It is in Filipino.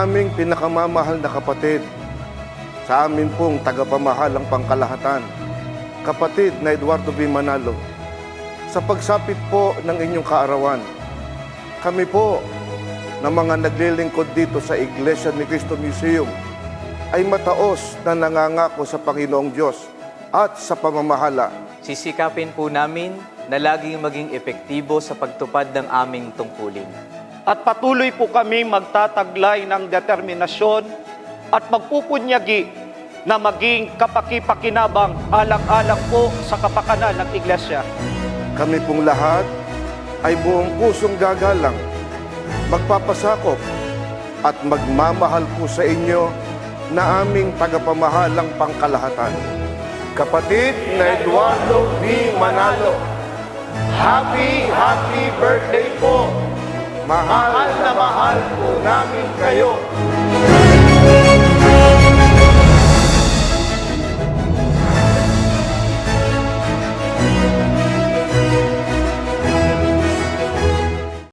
aming pinakamamahal na kapatid, sa amin pong tagapamahalang pangkalahatan, kapatid na Eduardo B. Manalo, sa pagsapit po ng inyong kaarawan, kami po na mga naglilingkod dito sa Iglesia ni Cristo Museum ay mataos na nangangako sa Panginoong Diyos at sa pamamahala. Sisikapin po namin na laging maging epektibo sa pagtupad ng aming tungkulin. At patuloy po kami magtataglay ng determinasyon at magpupunyagi na maging kapaki-pakinabang alang-alang po sa kapakanan ng Iglesia. Kami pong lahat ay buong pusong gagalang, magpapasakop at magmamahal po sa inyo na aming tagapamahalang pangkalahatan. Kapatid na Eduardo B. Manalo, happy birthday po! Mahal na mahal po namin kayo!